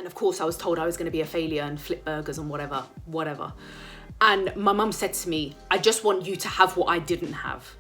And of course I was told I was going to be a failure and flip burgers and whatever. And my mum said to me, I just want you to have what I didn't have.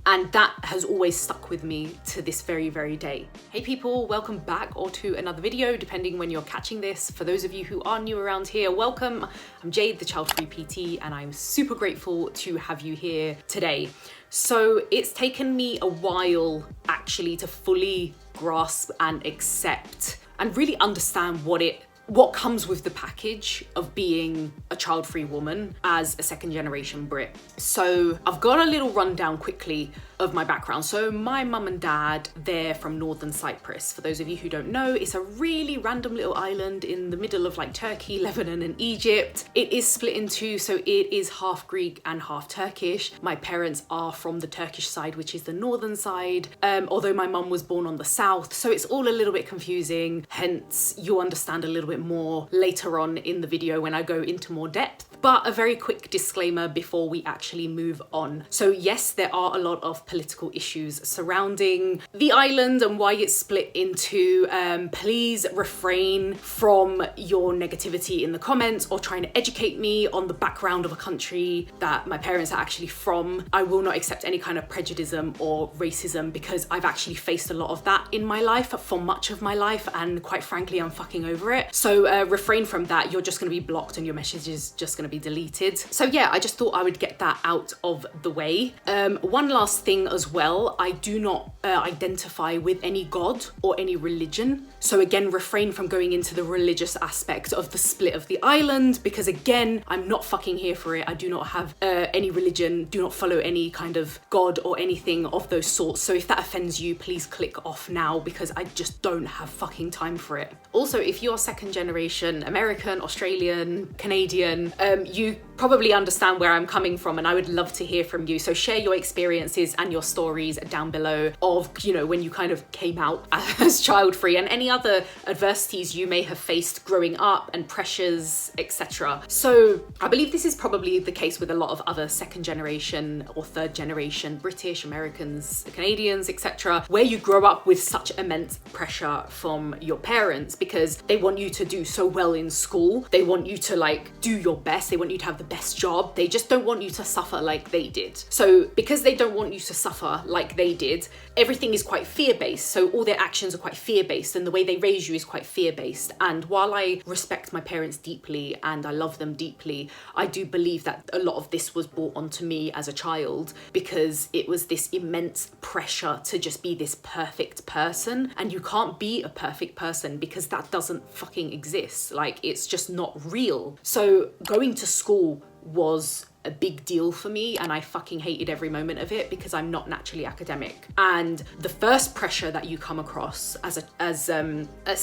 And that has always stuck with me to this very, very day. Hey people, welcome back or to another video, depending when you're catching this. For those of you who are new around here, welcome. I'm Jade, the Childfree PT, and I'm super grateful to have you here today. So it's taken me a while actually to fully grasp and accept and really understand what comes with the package of being a child-free woman as a second generation Brit. So I've got a little rundown quickly of my background. So my mum and dad, they're from northern Cyprus. For those of you who don't know, it's a really random little island in the middle of like Turkey, Lebanon and Egypt. It is split in two, so it is half Greek and half Turkish. My parents are from the Turkish side, which is the northern side, although my mum was born on the south. So it's all a little bit confusing, hence you'll understand a little bit more later on in the video when I go into more depth. But a very quick disclaimer before we actually move on. So yes, there are a lot of political issues surrounding the island and why it's split into. Please refrain from your negativity in the comments or trying to educate me on the background of a country that my parents are actually from. I will not accept any kind of prejudice or racism because I've actually faced a lot of that in my life for much of my life, and quite frankly, I'm fucking over it. So refrain from that. You're just going to be blocked and your message is just going to be deleted. So yeah, I just thought I would get that out of the way. One last thing as well, I do not identify with any god or any religion. So again, refrain from going into the religious aspect of the split of the island, because again, I'm not fucking here for it. I do not have any religion, do not follow any kind of god or anything of those sorts. So if that offends you, please click off now because I just don't have fucking time for it. Also, if you're second generation American, Australian, Canadian, you probably understand where I'm coming from, and I would love to hear from you. So share your experiences and your stories down below of, you know, when you kind of came out as child-free and any other adversities you may have faced growing up and pressures, etc. So I believe this is probably the case with a lot of other second generation or third generation British, Americans, Canadians, etc., where you grow up with such immense pressure from your parents because they want you to do so well in school. They want you to like do your best. They want you to have the best job. They just don't want you to suffer like they did. So because they don't want you to suffer like they did, everything is quite fear-based. So all their actions are quite fear-based and the way they raise you is quite fear-based. And while I respect my parents deeply and I love them deeply, I do believe that a lot of this was brought onto me as a child because it was this immense pressure to just be this perfect person. And you can't be a perfect person because that doesn't fucking exist. Like, it's just not real. So going to school was a big deal for me and I fucking hated every moment of it because I'm not naturally academic. And the first pressure that you come across as a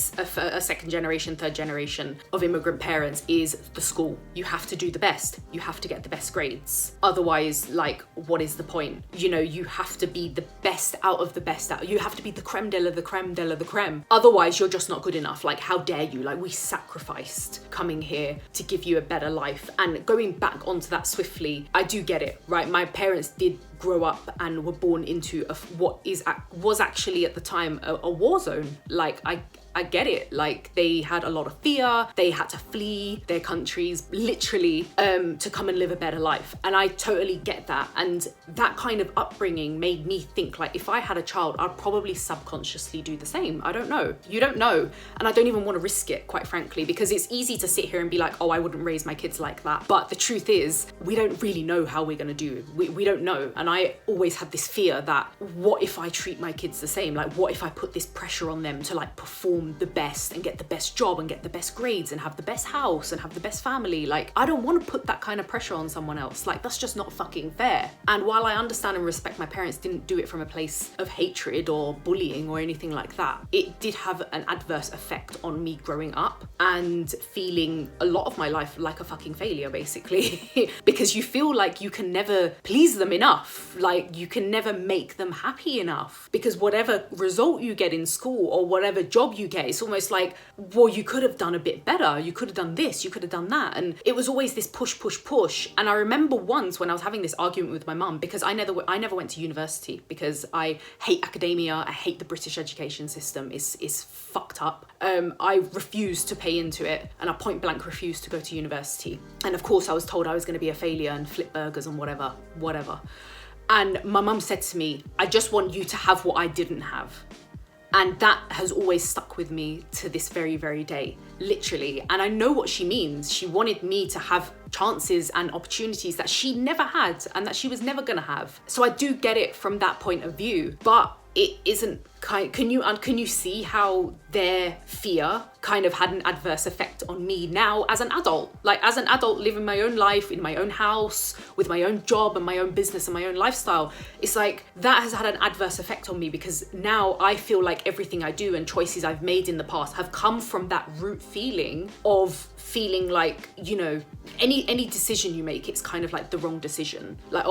second generation, third generation of immigrant parents is the school. You have to do the best. You have to get the best grades. Otherwise, like, what is the point? You know, you have to be the best out of the best out. You have to be the creme de la the creme de la the creme. Otherwise, you're just not good enough. Like, how dare you? Like, we sacrificed coming here to give you a better life. And going back onto that swiftly, I do get it, right? My parents did grow up and were born into what was actually at the time a war zone. Like, I get it. Like, they had a lot of fear. They had to flee their countries literally to come and live a better life. And I totally get that. And that kind of upbringing made me think, like, if I had a child, I'd probably subconsciously do the same. I don't know. You don't know. And I don't even want to risk it, quite frankly, because it's easy to sit here and be like, oh, I wouldn't raise my kids like that. But the truth is, we don't really know how we're going to do. We don't know. And I always had this fear that what if I treat my kids the same? Like, what if I put this pressure on them to like perform the best and get the best job and get the best grades and have the best house and have the best family? Like, I don't want to put that kind of pressure on someone else. Like, that's just not fucking fair. And while I understand and respect my parents didn't do it from a place of hatred or bullying or anything like that, it did have an adverse effect on me growing up and feeling a lot of my life like a fucking failure, basically. Because you feel like you can never please them enough. Like, you can never make them happy enough because whatever result you get in school or whatever job you get get. It's almost like, well, you could have done a bit better. You could have done this, you could have done that. And it was always this push, push, push. And I remember once when I was having this argument with my mum, because I never went to university because I hate academia. I hate the British education system. It's fucked up. I refused to pay into it, and I point blank refused to go to university. And of course I was told I was going to be a failure and flip burgers and whatever. And my mum said to me, I just want you to have what I didn't have. And that has always stuck with me to this very, very day, literally. And I know what she means. She wanted me to have chances and opportunities that she never had and that she was never gonna have. So I do get it from that point of view, but it isn't can you see how their fear kind of had an adverse effect on me now as an adult? Like, as an adult living my own life in my own house with my own job and my own business and my own lifestyle, it's like that has had an adverse effect on me, because now I feel like everything I do and choices I've made in the past have come from that root feeling of feeling like, you know, any decision you make, it's kind of like the wrong decision. Like,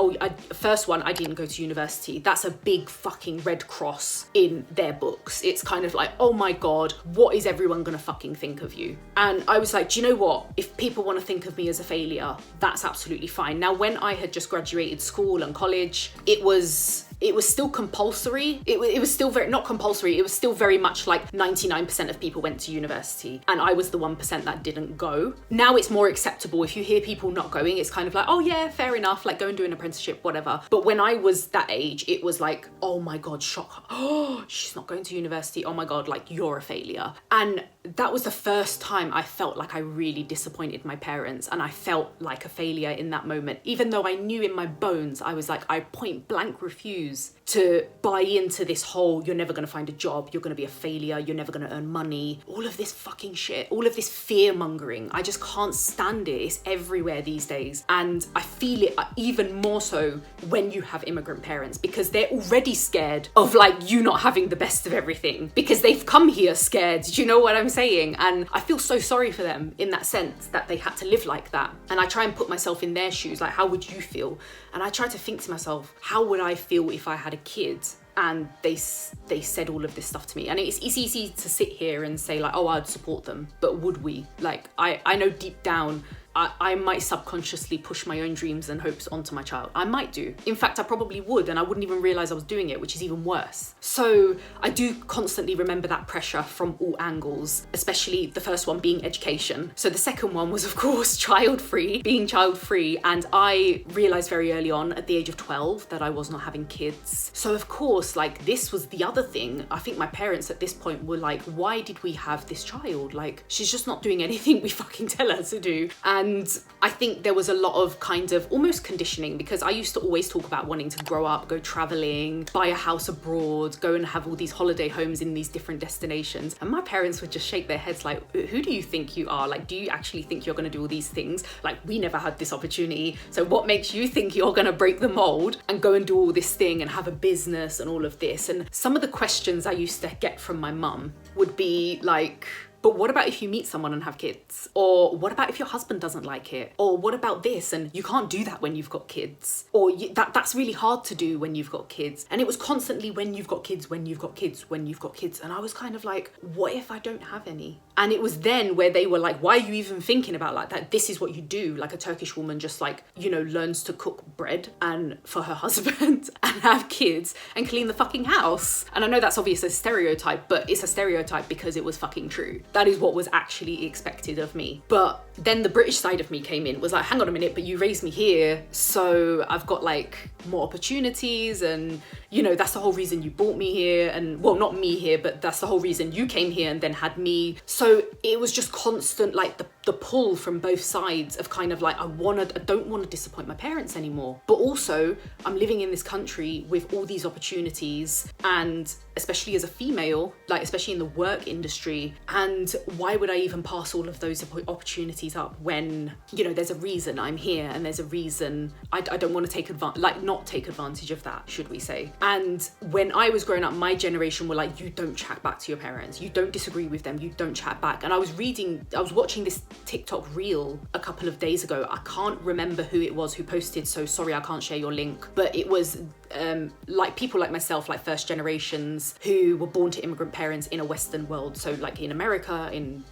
first one, I didn't go to university. That's a big fucking red cross in their books. It's kind of like, oh my God, what is everyone gonna fucking think of you? And I was like, do you know what? If people want to think of me as a failure, that's absolutely fine. Now, when I had just graduated school and college, it was still compulsory. It was still not compulsory. It was still very much like 99% of people went to university, and I was the 1% that didn't go. Now it's more acceptable. If you hear people not going, it's kind of like, oh yeah, fair enough. Like, go and do an apprenticeship, whatever. But when I was that age, it was like, oh my God, shock. Oh, she's not going to university. Oh my God, like, you're a failure. And that was the first time I felt like I really disappointed my parents, and I felt like a failure in that moment. Even though I knew in my bones, I was like, I point blank refuse to buy into this whole, you're never going to find a job, you're going to be a failure, you're never going to earn money, all of this fucking shit, all of this fear mongering. I just can't stand it. It's everywhere these days. And I feel it even more so when you have immigrant parents, because they're already scared of like you not having the best of everything, because they've come here scared. Do you know what I'm saying? And I feel so sorry for them in that sense, that they had to live like that. And I try and put myself in their shoes, like, how would you feel? And I try to think to myself, how would I feel if I had a kid and they said all of this stuff to me? And it's easy to sit here and say like, oh, I'd support them, but would we? Like, I know deep down I might subconsciously push my own dreams and hopes onto my child. I might do. In fact, I probably would, and I wouldn't even realize I was doing it, which is even worse. So I do constantly remember that pressure from all angles, especially the first one being education. So the second one was, of course, being child free. And I realized very early on at the age of 12 that I was not having kids. So of course, like, this was the other thing. I think my parents at this point were like, why did we have this child? Like, she's just not doing anything we fucking tell her to do. And I think there was a lot of kind of almost conditioning, because I used to always talk about wanting to grow up, go traveling, buy a house abroad, go and have all these holiday homes in these different destinations. And my parents would just shake their heads like, who do you think you are? Like, do you actually think you're going to do all these things? Like, we never had this opportunity. So what makes you think you're going to break the mold and go and do all this thing and have a business and all of this? And some of the questions I used to get from my mum would be like, but what about if you meet someone and have kids? Or what about if your husband doesn't like it? Or what about this? And you can't do that when you've got kids. Or that's really hard to do when you've got kids. And it was constantly when you've got kids, when you've got kids, when you've got kids. And I was kind of like, what if I don't have any? And it was then where they were like, why are you even thinking about like that? This is what you do. Like, a Turkish woman just like, you know, learns to cook bread and for her husband and have kids and clean the fucking house. And I know that's obviously a stereotype, but it's a stereotype because it was fucking true. That is what was actually expected of me. But then the British side of me came in, was like, hang on a minute, but you raised me here, so I've got like more opportunities, and you know, that's the whole reason you brought me here. And well, not me here, but that's the whole reason you came here and then had me. So it was just constant, like the pull from both sides of kind of like, I don't want to disappoint my parents anymore, but also I'm living in this country with all these opportunities, and especially as a female, like especially in the work industry, and why would I even pass all of those opportunities up when, you know, there's a reason I'm here, and there's a reason I don't want to take advantage, like not take advantage of that, should we say. And when I was growing up, my generation were like, you don't chat back to your parents, you don't disagree with them, you don't chat back. And I was watching this TikTok reel a couple of days ago. I can't remember who it was who posted, so sorry I can't share your link, but it was like people like myself, like first generations who were born to immigrant parents in a Western world, so like in America, in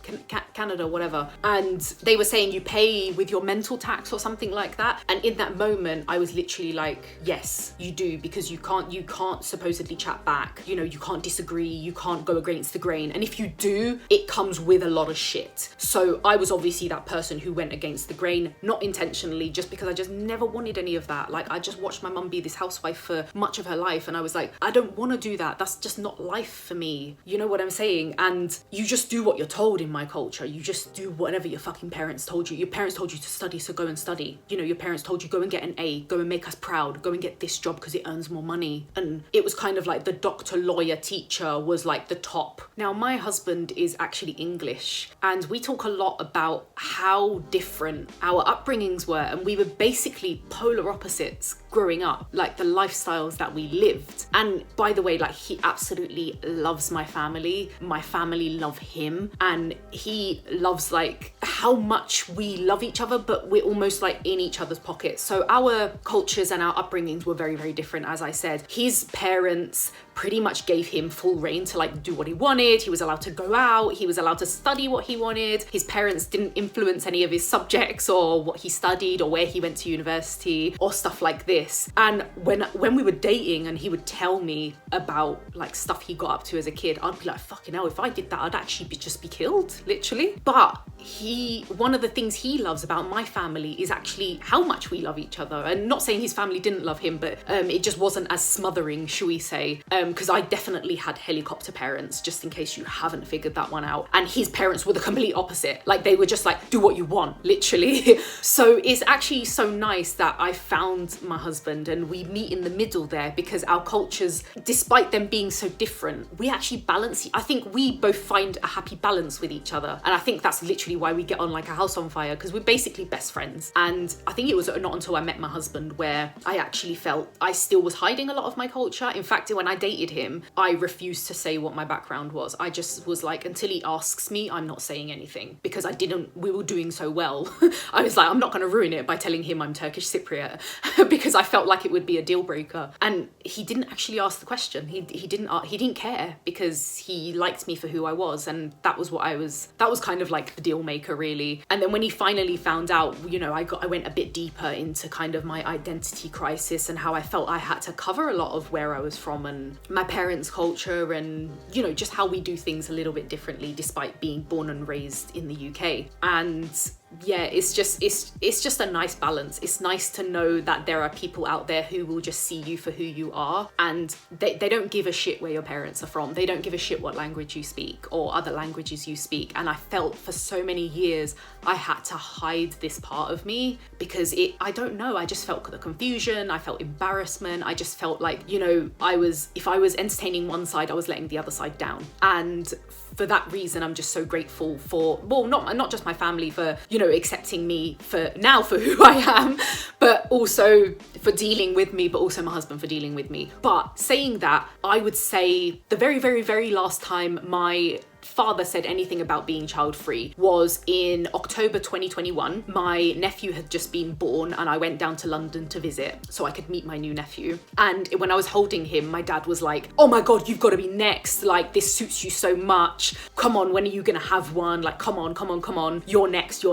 Canada, whatever, and they were saying you pay with your mental tax or something like that. And in that moment I was literally like, yes you do, because you can't supposedly chat back, you know, you can't disagree, you can't go against the grain, and if you do, it comes with a lot of shit. So I was obviously that person who went against the grain, not intentionally, just because I just never wanted any of that. Like, I just watched my mum be this housewife for much of her life, and I was like, I don't want to do that. That's just not life for me. You know what I'm saying? And you just do what you're told in my culture. You just do whatever your fucking parents told you. Your parents told you to study, so go and study. You know, your parents told you go and get an A, go and make us proud, go and get this job because it earns more money. And it was kind of like the doctor, lawyer, teacher was like the top. Now, my husband is actually English, and we talk a lot about how different our upbringings were, and we were basically polar opposites growing up, like the lifestyles that we lived. And by the way, like, he absolutely loves my family love him, and he loves like how much we love each other, but we're almost like in each other's pockets. So our cultures and our upbringings were very, very different. As I said, his parents pretty much gave him full reign to like do what he wanted. He was allowed to go out, he was allowed to study what he wanted. His parents didn't influence any of his subjects or what he studied or where he went to university or stuff like this. And when we were dating and he would tell me about like stuff he got up to as a kid, I'd be like, fucking hell, if I did that, I'd actually just be killed, literally. But one of the things he loves about my family is actually how much we love each other. And not saying his family didn't love him, but it just wasn't as smothering, shall we say, because I definitely had helicopter parents, just in case you haven't figured that one out. And his parents were the complete opposite. Like, they were just like, do what you want, literally. So it's actually so nice that I found my husband and we meet in the middle there, because our cultures, despite them being so different, we actually balance. I think we both find a happy balance with each other. And I think that's literally why we get on like a house on fire, because we're basically best friends. And I think it was not until I met my husband where I actually felt I still was hiding a lot of my culture. In fact, when I dated him, I refused to say what my background was. I just was like, until he asks me, I'm not saying anything, because we were doing so well. I was like, I'm not going to ruin it by telling him I'm Turkish Cypriot because I felt like it would be a deal breaker. And he didn't actually ask the question. He didn't care, because he liked me for who I was, and that was kind of like the deal maker, really. And then when he finally found out, you know, I went a bit deeper into kind of my identity crisis and how I felt I had to cover a lot of where I was from and my parents' culture, and, you know, just how we do things a little bit differently despite being born and raised in the UK. And yeah, it's just a nice balance. It's nice to know that there are people out there who will just see you for who you are, and they don't give a shit where your parents are from. They don't give a shit what language you speak or other languages you speak. And I felt for so many years I had to hide this part of me, because I don't know, I just felt the confusion, I felt embarrassment, I just felt like, you know, if I was entertaining one side, I was letting the other side down. And for that reason, I'm just so grateful for, well, not just my family for, you know, accepting me for who I am, but also for dealing with me, but also my husband for dealing with me. But saying that, I would say the very, very, very last time my father said anything about being child-free was in October 2021. My nephew had just been born and I went down to London to visit so I could meet my new nephew. And when I was holding him, my dad was like, oh my God, you've got to be next. Like, this suits you so much. Come on, when are you going to have one? Like, come on. You're next.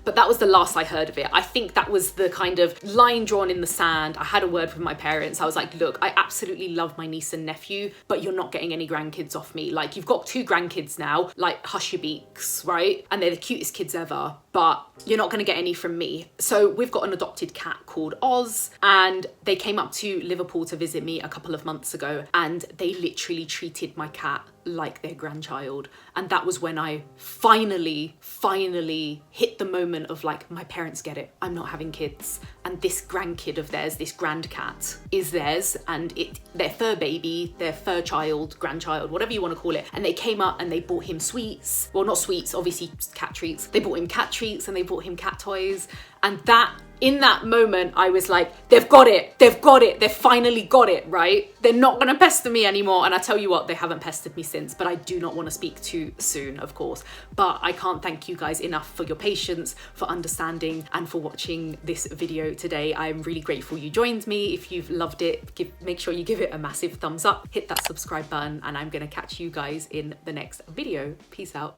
But that was the last I heard of it. I think that was the kind of line drawn in the sand. I had a word with my parents. I was like, look, I absolutely love my niece and nephew, but you're not getting any grandkids off me. Like, you've got 2 grandkids now, like, hush your beaks, right? And they're the cutest kids ever, but you're not going to get any from me. So we've got an adopted cat called Oz, and they came up to Liverpool to visit me a couple of months ago, and they literally treated my cat like their grandchild. And that was when I finally hit the moment of like, my parents get it. I'm not having kids. And this grandkid of theirs, this grand cat, is theirs, and their fur baby, their fur child, grandchild, whatever you want to call it. And they came up and they bought him sweets. Well, not sweets, obviously cat treats. They bought him cat treats and they bought him cat toys. And that In that moment, I was like, they've got it, they've finally got it, right? They're not gonna pester me anymore. And I tell you what, they haven't pestered me since, but I do not want to speak too soon, of course. But I can't thank you guys enough for your patience, for understanding, and for watching this video today. I'm really grateful you joined me. If you've loved it, make sure you give it a massive thumbs up, hit that subscribe button, and I'm gonna catch you guys in the next video. Peace out.